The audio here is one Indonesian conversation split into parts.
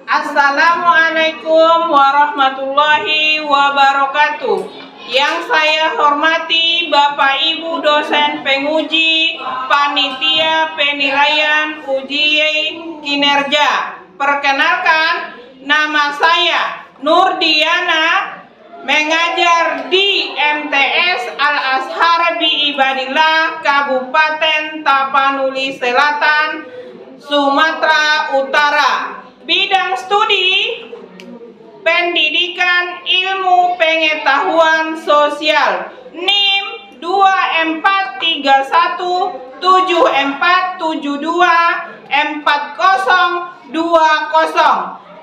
Assalamualaikum warahmatullahi wabarakatuh. Yang saya hormati Bapak Ibu dosen penguji panitia penilaian uji kinerja. Perkenalkan, nama saya Nurdiana, mengajar di MTS Al-Azhar bi Ibadillah Kabupaten Tapanuli Selatan, Sumatera Utara. Bidang studi Pendidikan Ilmu Pengetahuan Sosial, NIM 243174724020,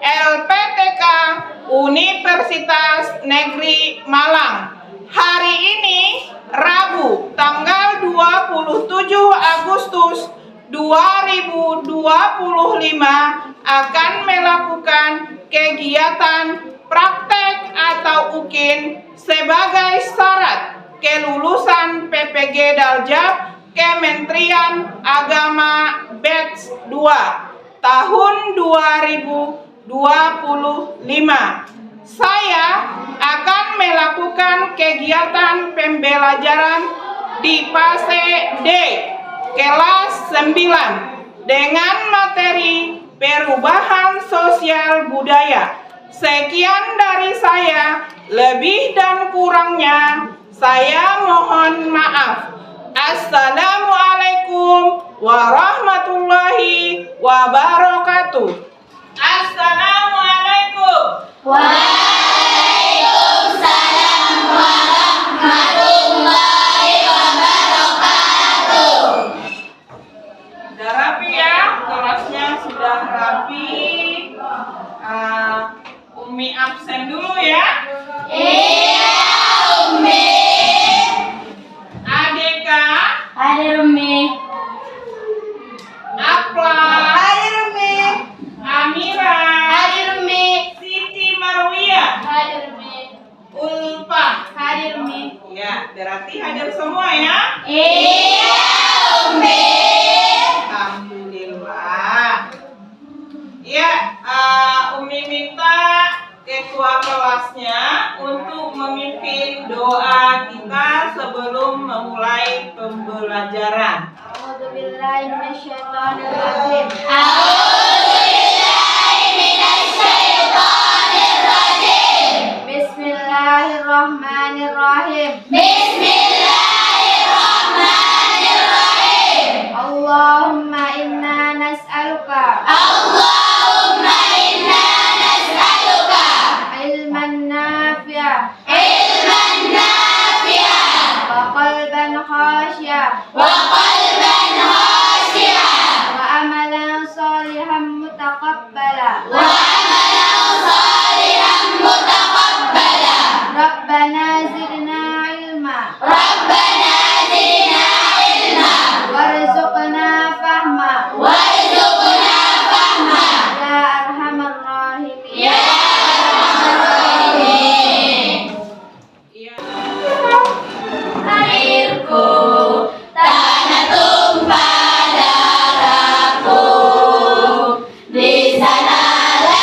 LPTK Universitas Negeri Malang. Hari ini Rabu tanggal 27 Agustus 2025 akan melakukan kegiatan praktek atau UKIN sebagai syarat kelulusan PPG Daljab Kementerian Agama Batch 2 tahun 2025. Saya akan melakukan kegiatan pembelajaran di fase D kelas 9 dengan materi perubahan sosial budaya. Sekian dari saya, lebih dan kurangnya saya mohon maaf. Assalamualaikum warahmatullahi wabarakatuh. Assalamualaikum. Waalaikumsalam warahmatullahi wabarakatuh. Sudah rapi ya, kelasnya sudah rapi. Umi absen dulu ya. Iya, Umi. Adeka, Hadir, Umi. Apla, Hadir, Umi. Amira, Hadir, Umi. Siti Marwiyah, Hadir, Umi. Ulfa. Hadir, Umi. Ya, berarti hadir semua ya. Iya, Umi. Alhamdulillah. Ya, Umi minta ketua kelasnya untuk memimpin doa kita sebelum memulai pembelajaran. A'udzubillahi minasyaitonirrajim. A'udzubillahi minasyaitonirrajim. Bismillahirrahmanirrahim. Bismillahirrahmanirrahim. Allahumma inna nas'aluka. Allahumma inna nas'aluka ilman nafi'a. Ilman nafi'a. Wa qalban khashi'a. Wa qalban khashi'a. Wa amalan salihan mutaqabbala. Wa amalan salihan mutaqabbala. Rabbana zidna ilma. Rabbana zidna ilma. Warzuqna fahma. Warzuqna fahma. Ya arhamar rahimin. Ya arhamar rahimin. Iya. Airku, tanah tumpah darahku, di sanalah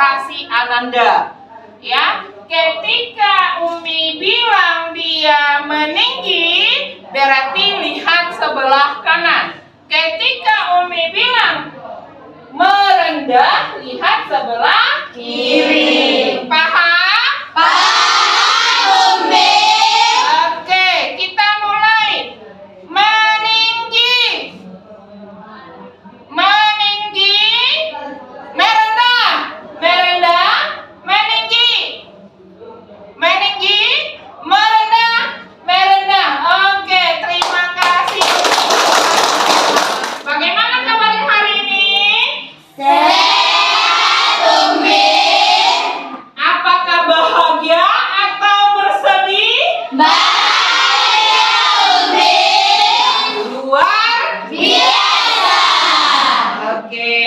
kasih Ananda. Ya, ketika Umi bilang dia meninggi, berarti lihat sebelah kanan. Ketika Umi bilang merendah, lihat sebelah kiri. Paham? Paham, Umi. Oke, kita mulai. Meninggi. Meninggi. Merendah. Merendah. Meninggi. Meninggi. Merendah. Merendah. Oke, terima kasih. Bagaimana kabarnya hari ini? Sehat, Umi. Apakah bahagia atau bersedih? Bahagia, Umi. Luar Biasa. Oke.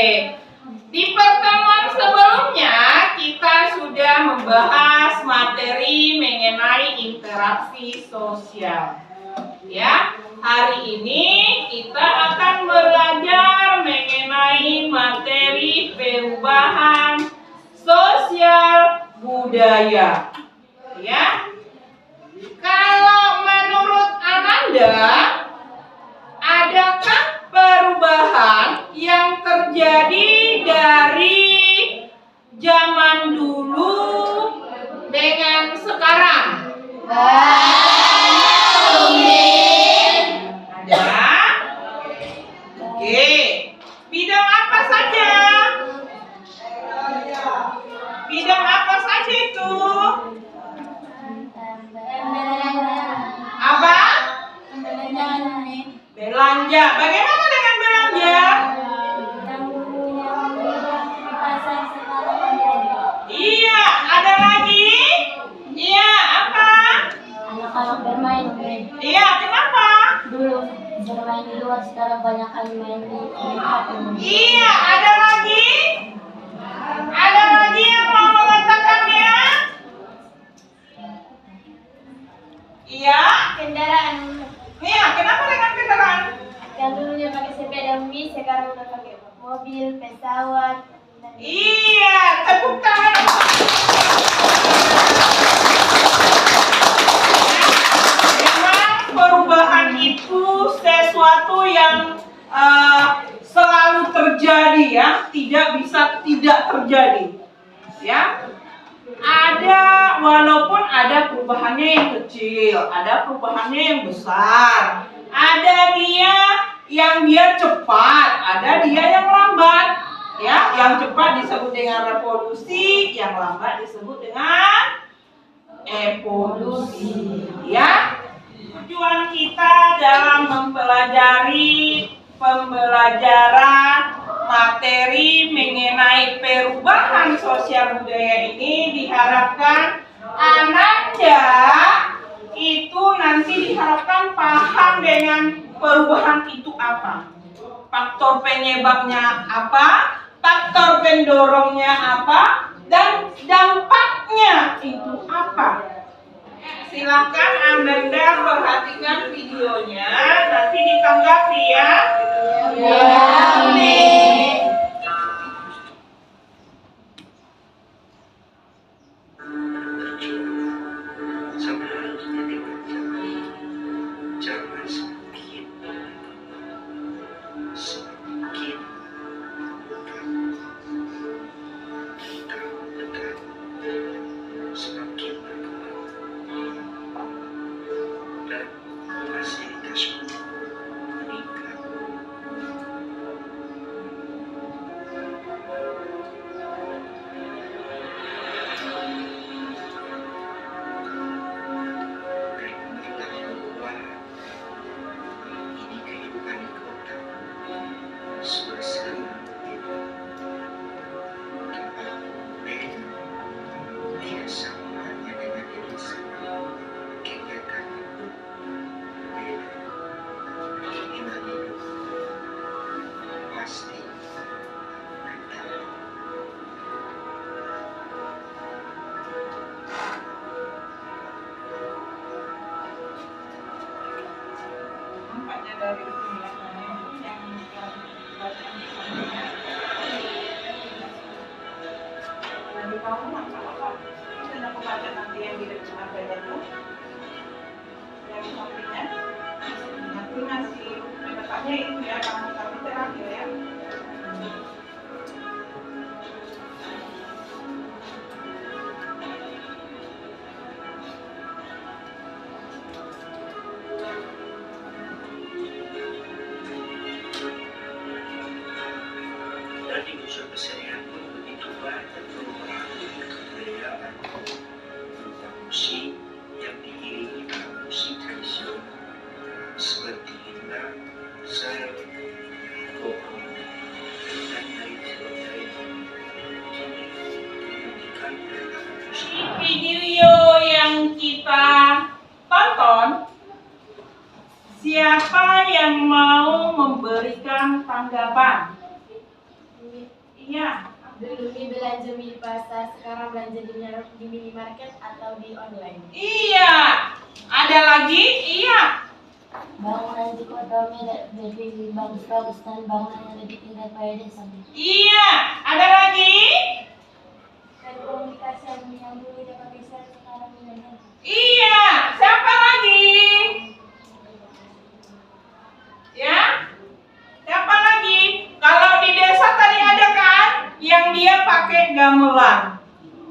Di pertemuan sebelumnya kita sudah membahas materi mengenai interaksi sosial. Ya, hari ini kita akan belajar mengenai materi perubahan sosial budaya. Ya. Kalau menurut Ananda, adakah perubahan yang terjadi dari zaman dulu dengan sekarang? Umi. Ada? Oke. Bidang apa saja? Bidang apa saja itu? Apa? Belanja. Bagaimana dengan belanja? Iya, ada lagi? Iya, apa? Anak-anak bermain, Iya, kenapa? dulu bermain di luar, sekarang banyak main di HP. Iya, ada lagi? Ada lagi yang mau mengatakannya? Iya? Kendaraan. Iya, kenapa dengan kendaraan? Yang dulunya pakai sepeda Umi, sekarang udah pakai mobil, pesawat. Iya, tepuk tangan. Memang perubahan itu sesuatu yang selalu terjadi ya, tidak bisa tidak terjadi. Ya. Ada, walaupun ada perubahannya yang kecil, ada perubahannya yang besar. Ada yang dia cepat, ada dia yang lambat. Ya, yang cepat disebut dengan revolusi, yang lambat disebut dengan evolusi. Ya, tujuan kita dalam mempelajari pembelajaran materi mengenai perubahan sosial budaya ini diharapkan Ananda itu nanti diharapkan paham dengan perubahan itu apa, faktor penyebabnya apa, faktor pendorongnya apa, dan dampaknya itu apa. Silahkan Ananda perhatikan videonya, nanti ditanggapi ya. Ya, Umi. Sama harusnya diwawancarai. Jangan sedikit dekat, semakin berkembang dan fasilitas meningkat. Pokoknya itu ya, kami terakhir ya. Dan di unsur kesenian pun begitu banyak perubahan kebudayaan, musik yang diiringi dengan musik tradisional seperti gitar, sarung, koplo, dan lain sebagainya. Kini menunjukkan dengan musik Di video yang kita tonton, siapa yang mau memberikan tanggapan? Iya. Dulu Mi belanja di pasar, sekarang belanja di minimarket atau di online. Iya. Ada lagi? Iya. Bangunan di kota lebih bagus-bagus dan bangunan yang lebih indah pada desa. Iya. Ada lagi? Komunikasi yang dulu dapat bisa sekarang tidak. Iya. Siapa lagi? Ya. Siapa lagi? Kalau di desa tadi ada kan yang dia pakai gamelan.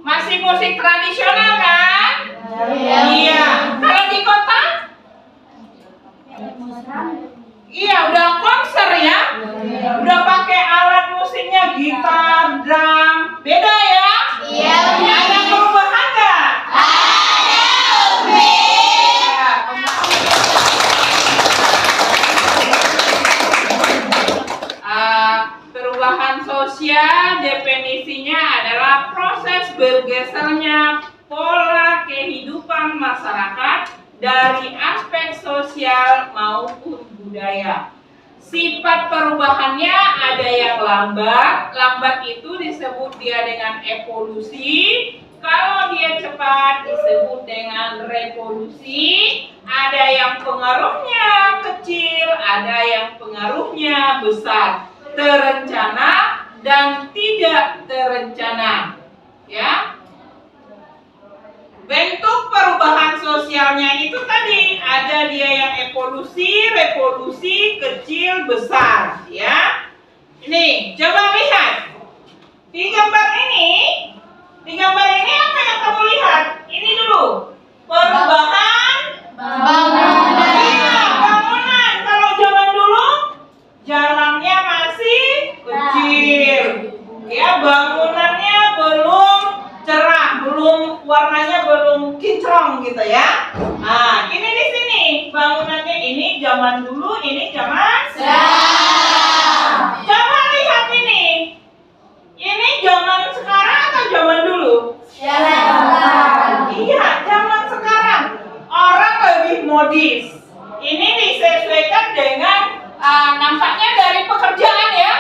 Masih musik tradisional kan? Iya. Kalau di kota? Iya, udah konser ya. Udah pakai alat musiknya gitar, drum. Beda ya? Iya. Ada perubahan nggak? Perubahan sosial definisinya adalah proses bergesernya pola kehidupan masyarakat dari aspek sosial maupun budaya. Sifat perubahannya ada yang lambat itu disebut dia dengan evolusi. Kalau dia cepat disebut dengan revolusi. Ada yang pengaruhnya kecil, ada yang pengaruhnya besar, terencana dan tidak terencana. Ya. Bentuk perubahan sosialnya itu tadi ada dia yang evolusi, revolusi, kecil, besar, ya. Ini coba lihat di gambar ini. Di gambar ini apa yang kamu lihat? Ini dulu perubahan bangunan. Iya, bangunan. Kalau zaman dulu jalannya masih kecil, ya bangunannya belum cerah, belum warnanya belum kinclong gitu ya. Nah, ini di sini bangunannya ini zaman dulu, ini zaman sekarang. Coba lihat ini. Ini zaman sekarang atau zaman dulu? Iya, zaman sekarang. Orang lebih modis. Ini disesuaikan dengan nampaknya dari pekerjaan ya.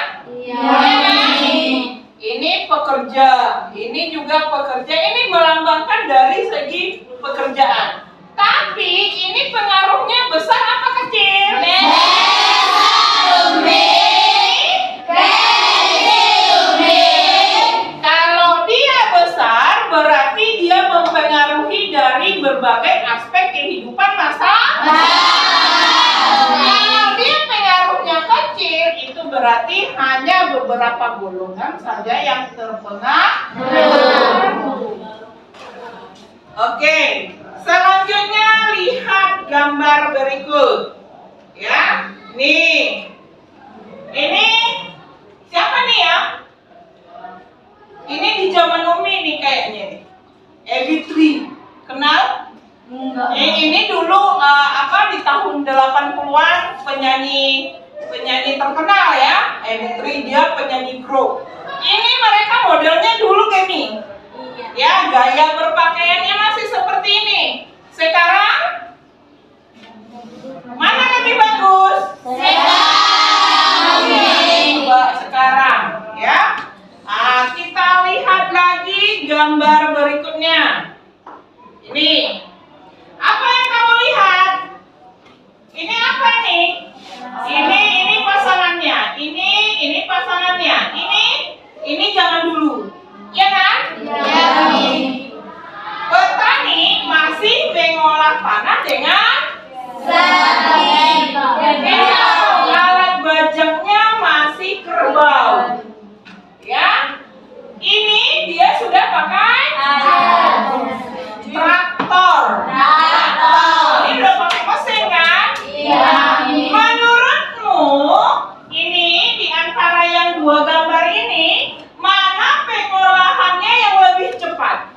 Ini pekerja, ini juga pekerja, ini melambangkan dari segi pekerjaan. Tapi ini pengaruhnya besar apa kecil? Kalau dia besar, berarti dia mempengaruhi dari berbagai aspek kehidupan masyarakat. Kalau dia pengaruhnya kecil, itu berarti hanya beberapa golongan saja yang terpengaruh. Oke, selanjutnya lihat gambar berikut. Ya, nih. Ini siapa nih ya? Ini di zaman Umi nih kayaknya nih. Ebitri, kenal? Ini dulu di tahun 80-an penyanyi terkenal ya. Ebitri, dia penyanyi grup. Ini mereka modelnya dulu gini. Ya, gaya berpakaiannya masih seperti ini. Sekarang mana lebih bagus? Sekarang, ya. Kita lihat lagi gambar berikutnya. Ini apa yang kamu lihat? Ini apa nih? Ini pasangannya. Ini pasangannya. Ini zaman dulu. Ya kan? Petani masih mengolah tanah dengan alat dua gambar ini, mana pengolahannya yang lebih cepat?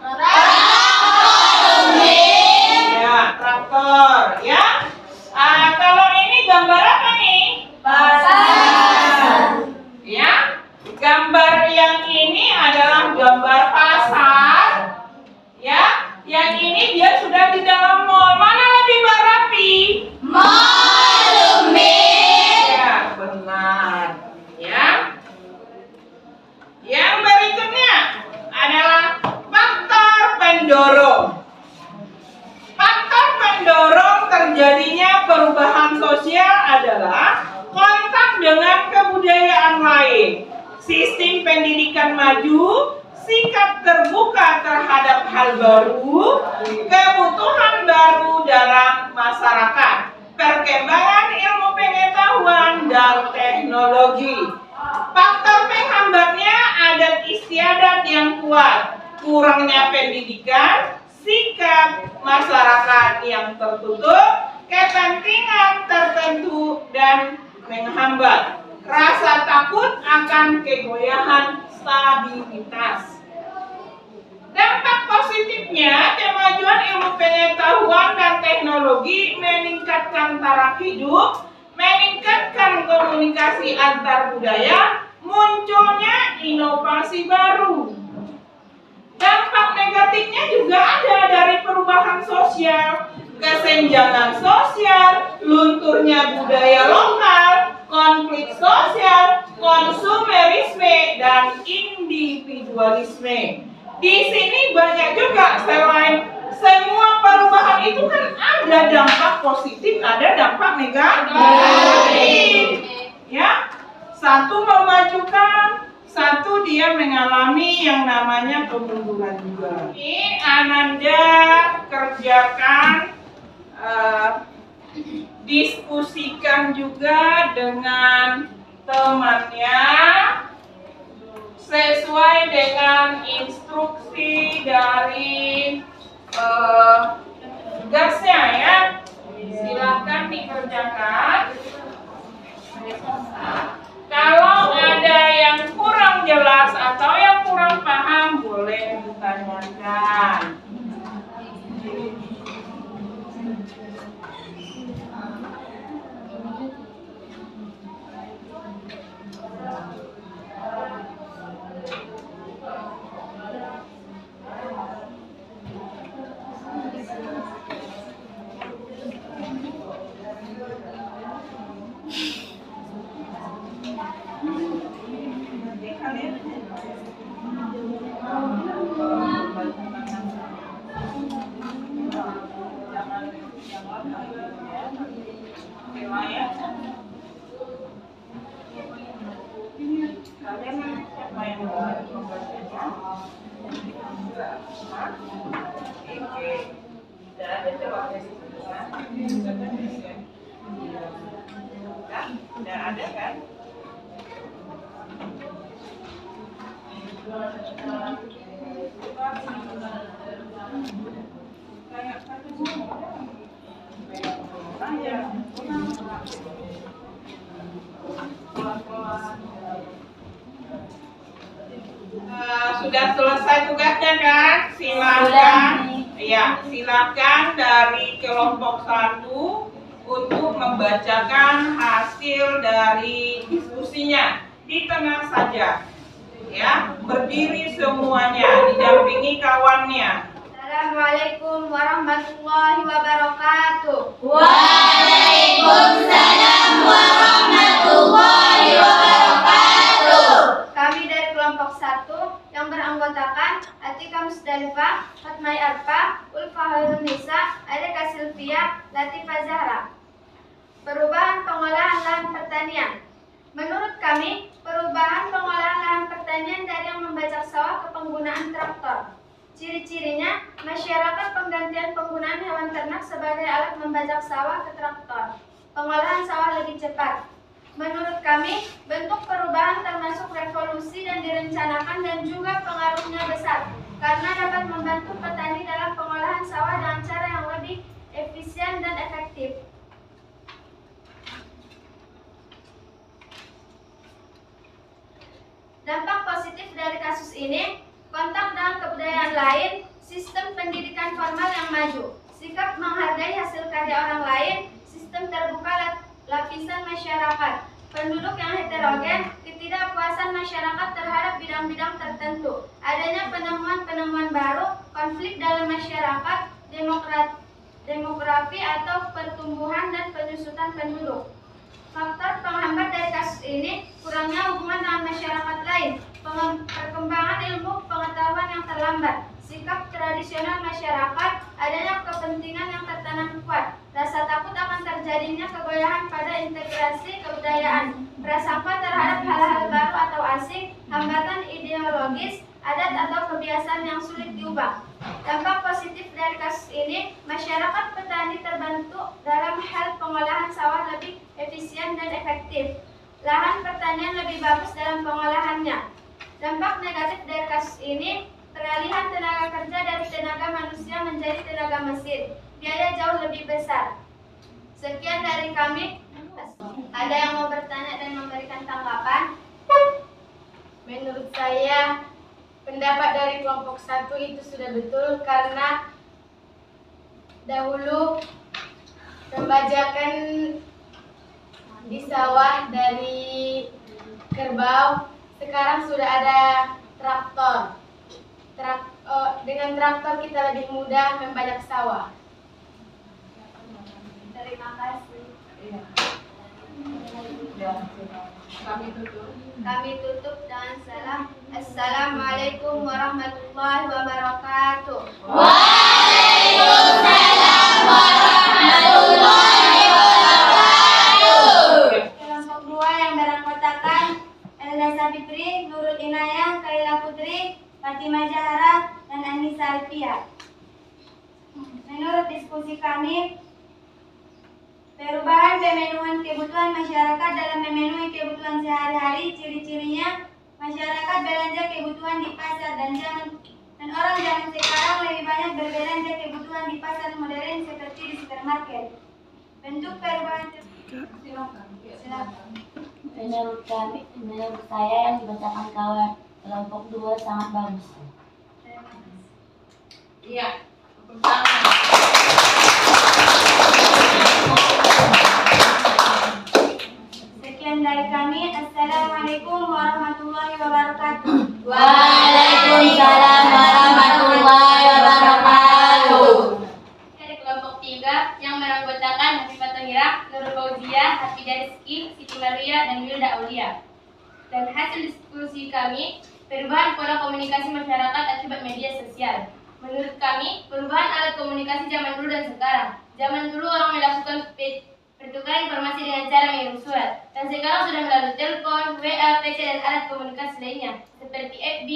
Ya, traktor, ya. Kalau ini gambar apa nih? Ya, gambar yang ini adalah gambar pasar. Ya, yang ini dia sudah di dalam mall. Mana lebih rapi? Ya, benar. Ya. Yang berikutnya adalah faktor pendorong. Faktor pendorong terjadinya perubahan sosial adalah kontak dengan kebudayaan lain, sistem pendidikan maju, sikap terbuka terhadap hal baru, kebutuhan baru dalam masyarakat, perkembangan ilmu pengetahuan dan teknologi. Faktor penghambatnya adat istiadat yang kuat, kurangnya pendidikan, sikap masyarakat yang tertutup, kepentingan tertentu dan menghambat, rasa takut akan kegoyahan stabilitas. Dampak positifnya, kemajuan ilmu pengetahuan dan teknologi meningkatkan taraf hidup, meningkatkan komunikasi antar budaya, munculnya inovasi baru. Dampak negatifnya juga ada dari perubahan sosial, kesenjangan sosial, lunturnya budaya lokal, konflik sosial, konsumerisme, dan individualisme. Di sini banyak juga, selain semua perubahan itu kan ada dampak positif, ada dampak negatif. Ya, satu memajukan, satu dia mengalami yang namanya kemunduran juga. Ini Ananda kerjakan, diskusikan juga dengan temannya sesuai dengan instruksi dari tugasnya ya. Silakan dikerjakan. Kalau ada yang kurang jelas atau yang kurang paham, boleh ditanyakan. Sudah ada kan? Sudah selesai tugasnya kan? Silakan. Ya, silakan dari kelompok 1 untuk membacakan hasil dari diskusinya di tengah saja. Ya, berdiri semuanya, didampingi kawannya. Assalamualaikum warahmatullahi wabarakatuh. Waalaikumsalam warahmatullahi wabarakatuh. Kami dari kelompok 1 yang beranggotakan Atika Musdalifah, Fatmai Arfa, Ulfa Nisa, Adeka Silvia, Latifah Zahra. Perubahan pengolahan lahan pertanian. Menurut kami, perubahan pengolahan lahan pertanian dari yang membajak sawah ke penggunaan traktor. Ciri-cirinya, masyarakat penggantian penggunaan hewan ternak sebagai alat membajak sawah ke traktor. Pengolahan sawah lebih cepat. Menurut kami, bentuk perubahan termasuk revolusi dan direncanakan dan juga pengaruhnya besar, karena dapat membantu petani dalam pengolahan sawah dengan cara yang lebih efisien dan efektif. Dampak positif dari kasus ini, kontak dengan kebudayaan lain, sistem pendidikan formal yang maju, sikap menghargai hasil karya orang lain, sistem terbuka lapisan masyarakat, penduduk yang heterogen, ketidakpuasan masyarakat terhadap bidang-bidang tertentu, adanya penemuan-penemuan baru, konflik dalam masyarakat, demografi atau pertumbuhan dan penyusutan penduduk. Faktor penghambat dari kasus ini, kurangnya hubungan dengan masyarakat lain, perkembangan ilmu pengetahuan yang terlambat, sikap tradisional masyarakat, adanya kepentingan yang tertanam kuat, rasa takut akan terjadinya kegoyahan pada integrasi kebudayaan, prasangka terhadap hal-hal baru atau asing, hambatan ideologis, adat atau kebiasaan yang sulit diubah. Dampak positif dari kasus ini, masyarakat petani terbantu dalam hal pengolahan sawah lebih efisien dan efektif. Lahan pertanian lebih bagus dalam pengolahannya. Dampak negatif dari kasus ini, peralihan tenaga kerja dari tenaga manusia menjadi tenaga mesin. Biaya jauh lebih besar. Sekian dari kami. Ada yang mau bertanya dan memberikan tanggapan? Menurut saya, pendapat dari kelompok 1 itu sudah betul karena dahulu pembajakan di sawah dari kerbau, sekarang sudah ada traktor. Dengan traktor kita lebih mudah membajak sawah. Terima kasih. Kami tutup dengan salam. Assalamualaikum warahmatullahi wabarakatuh. Waalaikumsalam warahmatullahi wabarakatuh. Kelompok 2 yang beranggotakan Elda Sabitri, Nurul Inayah, Kaila Putri, Fatimah Zahra, dan Anissa Alfia. Menurut diskusi kami, perubahan pemenuhan kebutuhan masyarakat dalam memenuhi kebutuhan sehari-hari, ciri-cirinya masyarakat belanja kebutuhan di pasar dan orang zaman sekarang lebih banyak berbelanja kebutuhan di pasar modern seperti di supermarket. Bentuk perubahan silakan. Menurut saya yang dibacakan kawan kelompok 2 sangat bagus. Iya. Pertama. Sekian dari kami. Assalamualaikum warahmatullahi wabarakatuh. Waalaikumsalam warahmatullahi wabarakatuh. Dari kelompok 3 yang beranggotakan Hafifah Tahira, Nurul Fauzia, Hafidah Rizki, Siti Maria, dan Wilda Aulia. Dan hasil diskusi kami, perubahan pola komunikasi masyarakat akibat media sosial. Menurut kami, perubahan alat komunikasi zaman dulu dan sekarang. Zaman dulu orang melakukan pertukaran informasi dengan cara mengirim surat, dan sekarang sudah melalui telepon, WA, PC, dan alat komunikasi lainnya seperti FB,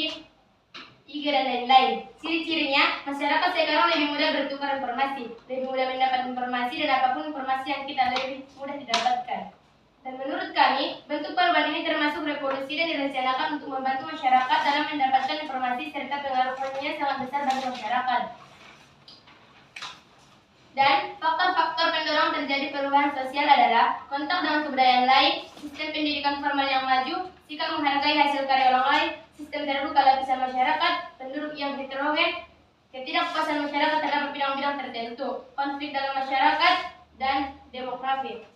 IG, dan lain-lain. Ciri-cirinya, masyarakat sekarang lebih mudah bertukar informasi, lebih mudah mendapat informasi, dan apapun informasi yang kita lebih mudah didapatkan. Dan menurut kami, bentuk perubahan ini termasuk revolusi dan direncanakan untuk membantu masyarakat dalam mendapatkan informasi serta pengaruhnya sangat besar bagi masyarakat. Dan faktor-faktor pendorong terjadi perubahan sosial adalah kontak dengan kebudayaan lain, sistem pendidikan formal yang maju, sikap menghargai hasil karya orang lain, sistem terbuka lapisan masyarakat, penduduk yang heterogen, ketidakpuasan masyarakat terhadap bidang-bidang tertentu, konflik dalam masyarakat, dan demografi.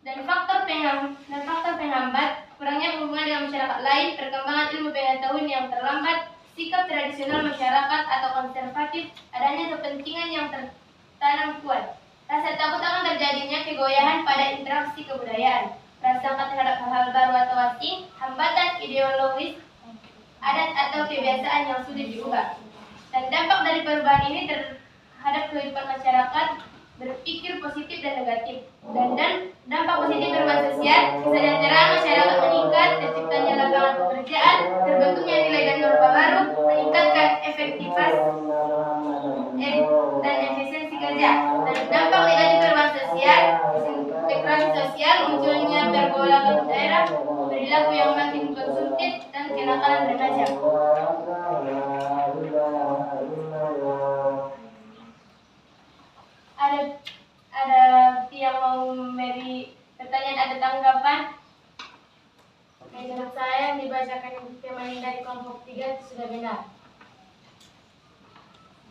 Dan faktor penghambat, kurangnya hubungan dengan masyarakat lain, perkembangan ilmu pengetahuan yang terlambat, sikap tradisional masyarakat atau konservatif, adanya kepentingan yang tertanam kuat, rasa takut akan terjadinya kegoyahan pada interaksi kebudayaan, prasangka terhadap hal-hal baru atau asing, hambatan ideologis, adat atau kebiasaan yang sulit diubah. Dan dampak dari perubahan ini terhadap kehidupan masyarakat berpikir positif dan negatif. Dan dampak positif perubahan sosial, kesejahteraan masyarakat meningkat, terciptanya lapangan pekerjaan, terbentuknya nilai dan norma baru, meningkatkan efektivitas dan efisiensi kerja. Dan dampak negatif perubahan sosial, integrasi sosial, munculnya berbagai daerah, perilaku yang makin konsumtif dan kenakalan remaja. Ada yang mau memberi pertanyaan, ada tanggapan? Menurut saya yang dibacakan Umi dari kelompok 3 itu sudah benar.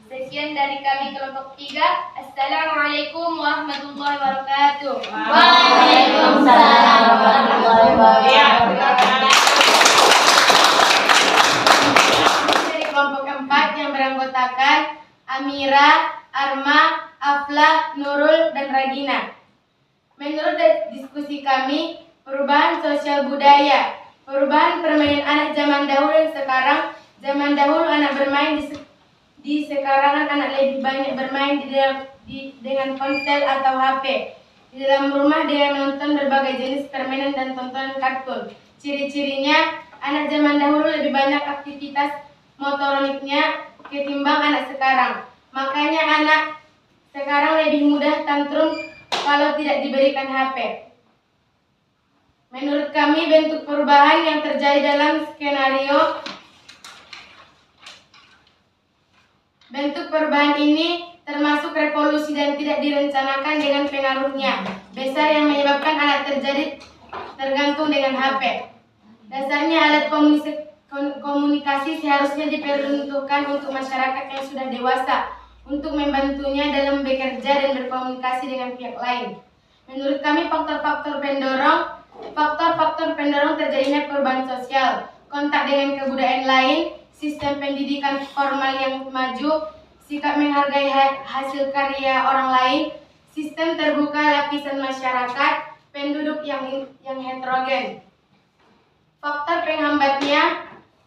Sekian dari kami kelompok 3. Assalamualaikum warahmatullahi wabarakatuh. Waalaikumsalam warahmatullahi wabarakatuh. Ya, silakan. Dari kelompok 4 yang beranggotakan Amira, Arma, Afla, Nurul, dan Ragina. Menurut diskusi kami, perubahan sosial budaya, perubahan permainan anak zaman dahulu dan sekarang. Zaman dahulu anak bermain di sekarang anak lebih banyak bermain dengan ponsel atau HP. Di dalam rumah dengan menonton berbagai jenis permainan dan tontonan kartun. Ciri-cirinya, anak zaman dahulu lebih banyak aktivitas motoriknya ketimbang anak sekarang. Makanya anak sekarang lebih mudah tantrum kalau tidak diberikan HP. Menurut kami, bentuk perubahan yang terjadi dalam skenario bentuk perubahan ini termasuk revolusi dan tidak direncanakan dengan pengaruhnya besar yang menyebabkan anak terjadi tergantung dengan HP. Dasarnya alat komunikasi seharusnya diperuntukkan untuk masyarakat yang sudah dewasa untuk membantunya dalam bekerja dan berkomunikasi dengan pihak lain. Menurut kami faktor-faktor pendorong terjadinya perubahan sosial, kontak dengan kebudayaan lain, sistem pendidikan formal yang maju, sikap menghargai hasil karya orang lain, sistem terbuka lapisan masyarakat, penduduk yang heterogen. Faktor penghambatnya,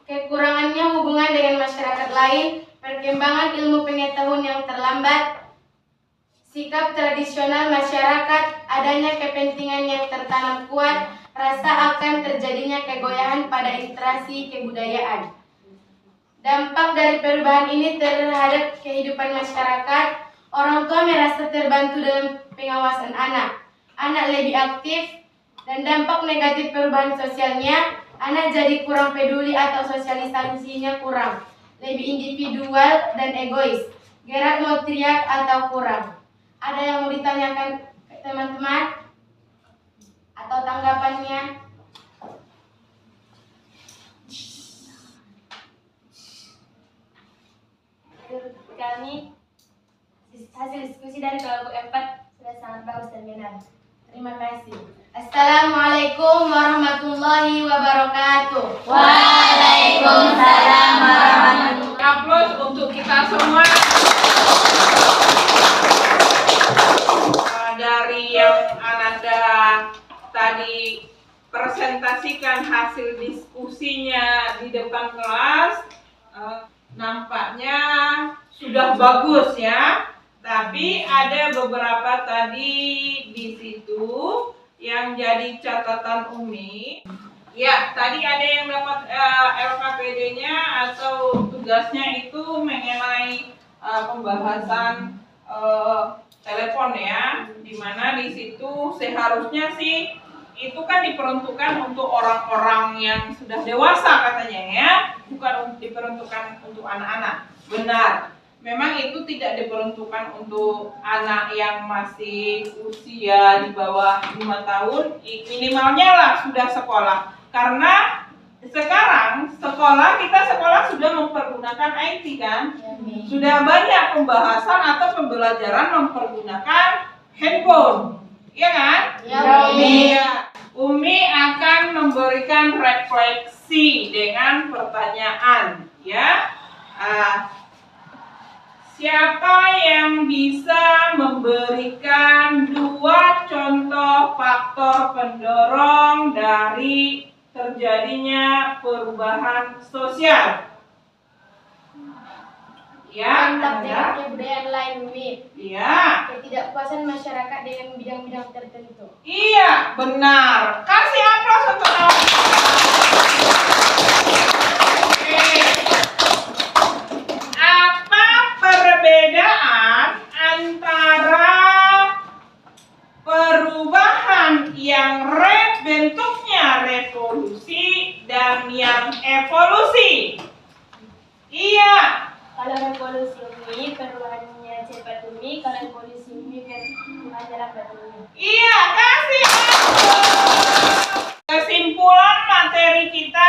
kekurangannya hubungan dengan masyarakat lain, perkembangan ilmu pengetahuan yang terlambat, sikap tradisional masyarakat, adanya kepentingan yang tertanam kuat, rasa akan terjadinya kegoyahan pada literasi kebudayaan. Dampak dari perubahan ini terhadap kehidupan masyarakat, orang tua merasa terbantu dalam pengawasan anak. Anak lebih aktif, dan dampak negatif perubahan sosialnya, anak jadi kurang peduli atau sosialisasinya kurang, lebih individual dan egois, gerak mau teriak atau kurang. Ada yang mau ditanyakan ke teman-teman atau tanggapannya? Menurut kami, hasil diskusi dari kelompok 4 sudah sangat bagus dan benar. Terima kasih. Assalamualaikum warahmatullahi wabarakatuh. Waalaikumsalam warahmatullahi wabarakatuh. Aplaus untuk kita semua. Dari yang Ananda tadi presentasikan hasil diskusinya di depan kelas, nampaknya sudah bagus ya. Tapi ada beberapa tadi di situ yang jadi catatan Umi. Ya, tadi ada yang dapat LKPD-nya atau tugasnya itu mengenai pembahasan telepon ya, dimana di situ seharusnya sih itu kan diperuntukkan untuk orang-orang yang sudah dewasa katanya ya, bukan diperuntukkan untuk anak-anak. Benar, memang itu tidak diperuntukkan untuk anak yang masih usia di bawah 5 tahun, minimalnya lah sudah sekolah. Karena sekarang kita sekolah sudah mempergunakan IT kan, sudah banyak pembahasan atau pembelajaran mempergunakan handphone, iya kan? Iya. Umi akan memberikan refleksi dengan pertanyaan, ya. Siapa yang bisa memberikan 2 contoh faktor pendorong dari terjadinya perubahan sosial? Ya, Kontak dengan Anda? kebudayaan lain, Umi. Iya. Ketidakpuasan masyarakat dengan bidang-bidang tertentu. Iya, benar. Kasih aplaus untuk kawan. Oke. Apa perbedaan antara perubahan yang bentuknya revolusi dan yang evolusi? Iya. Kalau revolusi Umi, perubahannya cepat Umi. Kalau evolusi Umi, perubahannya lambat Umi. Iya, kasih aplaus. Kesimpulan materi kita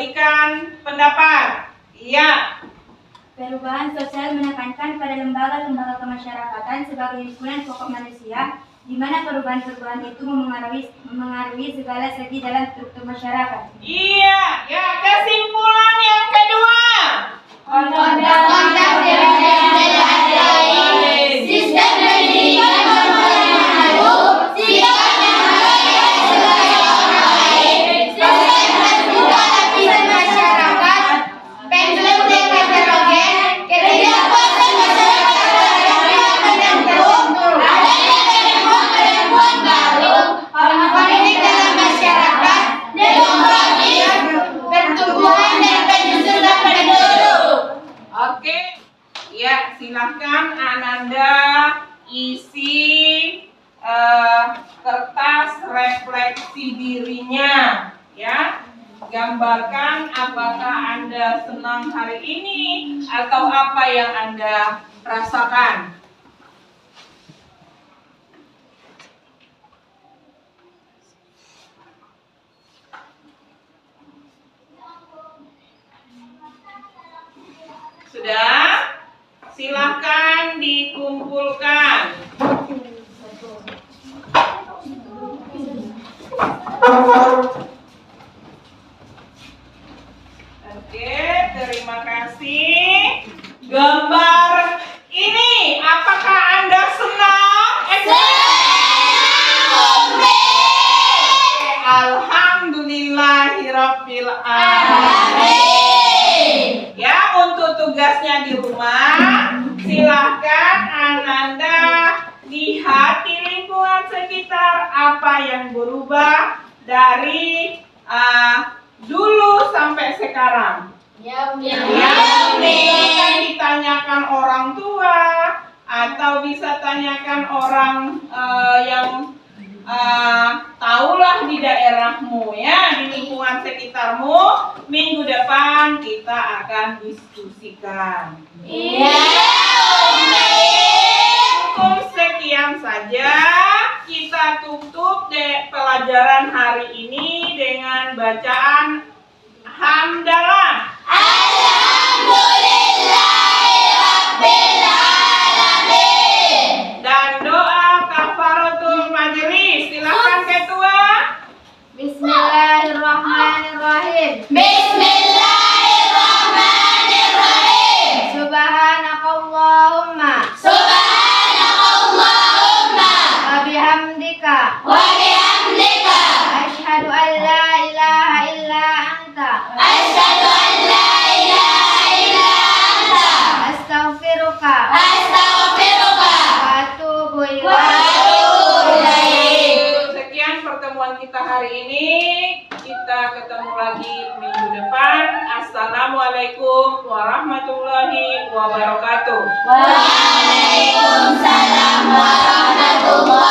berikan pendapat. Iya. Perubahan sosial menekankan pada lembaga-lembaga kemasyarakatan sebagai himpunan pokok manusia, di mana perubahan-perubahan itu memengaruhi segala segi dalam struktur masyarakat. Iya, ya kesimpulan yang kedua. Kontak sistem pendidikan formal yang maju, sikap menghargai sebagai orang lain, sistem terbuka lapisan masyarakat, pendulum yang heterogen, ketidakpuasan masyarakat terhadap pihak tertentu, adanya perempuan baru, orang politik dalam masyarakat, demokratis, pertumbuhan dan penyusunan penduduk. Oke. Ya, silahkan Ananda isi kertas refleksi dirinya, ya. Gambarkan apakah Anda senang hari ini atau apa yang Anda rasakan. Sudah? Silahkan dikumpulkan. Oke, terima kasih. Gambar ini, apakah Anda senang? Alhamdulillahirabbil alamin. Ya, untuk tugasnya di rumah, silahkan Ananda lihat di lingkungan sekitar apa yang berubah dari dulu sampai sekarang. Ya, bisa ditanyakan orang tua atau bisa tanyakan orang yang tahulah di daerahmu, ya, di lingkungan sekitarmu. Minggu depan kita akan diskusikan. Cukup sekian saja. Kita tutup pelajaran hari ini dengan bacaan hamdalah. Alhamdulillahirabbil alamin. Dan doa kafaratul majelis. Silakan ketua. Bismillahirrahmanirrahim. Bismillahirrahmanirrahim. Subhanakallahumma Subhanakallahumma wa bihamdika wa bihamdika asyhadu an la ilaha illa anta asyhadu an la ilaha illa anta astaghfiruka astaghfiruka wa atubu wa ilaik. atubu ilaik. Sekian pertemuan kita hari ini. Kita ketemu lagi minggu depan. Assalamualaikum warahmatullahi wabarakatuh. Waalaikumsalam warahmatullahi